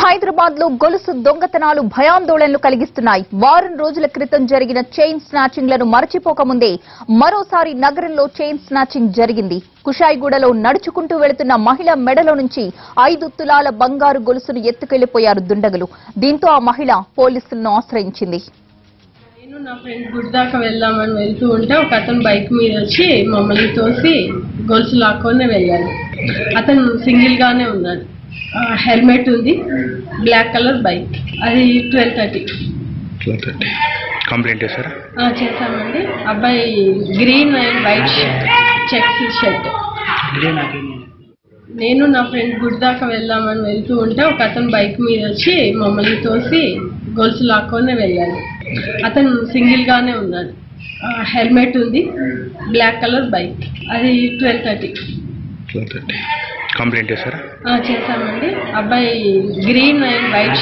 హైదరాబాద్ లో గొలుసు దొంగతనాలు భయాందోళనలు కలిగిస్తున్నాయి. వారం రోజుల క్రితం జరిగిన చైన్ స్నాచింగ్ లను మరచిపోకముందే మరోసారి నగరంలో చైన్ స్నాచింగ్ జరిగింది. కుషాయిగూడలో నడుచుకుంటూ వెళుతున్న మహిళ మెడలో నుంచి 5 తులాల బంగారు గొలుసును ఎత్తుకెళ్లిపోయారు దుండగులు. దీంతో ఆ మహిళ పోలీసులను ఆశ్రయించింది. నేను నా ఫ్రెండ్ గుడి దాకా వెళ్దామని వెళ్తూ ఉంటే ఒక అతను బైక్ మీద వచ్చి మమ్మల్ని తోసి గొలుసు లాక్కొని వెళ్ళాడు. అతను సింగిల్ గానే ఉన్నాడు. హెల్మెట్ ఉంది, బ్లాక్ కలర్ బైక్. అది 12:30. కంప్లైంట్ చేశారా? చేశామండి. అబ్బాయి green and white checks shirt. నేను నా ఫ్రెండ్ గుడి దాకా వెళ్దామని వెళ్తూ ఉంటే ఒక అతను బైక్ మీద వచ్చి మమ్మల్ని తోసి గొలుసు లాక్కొని వెళ్ళాడు. అతను సింగిల్ గానే ఉన్నాడు. హెల్మెట్ ఉంది, బ్లాక్ కలర్ బైక్. అది 12:30. కంప్లైంట్ చేశారా? చేశామండి. అబ్బాయి గ్రీన్ అండ్ వైట్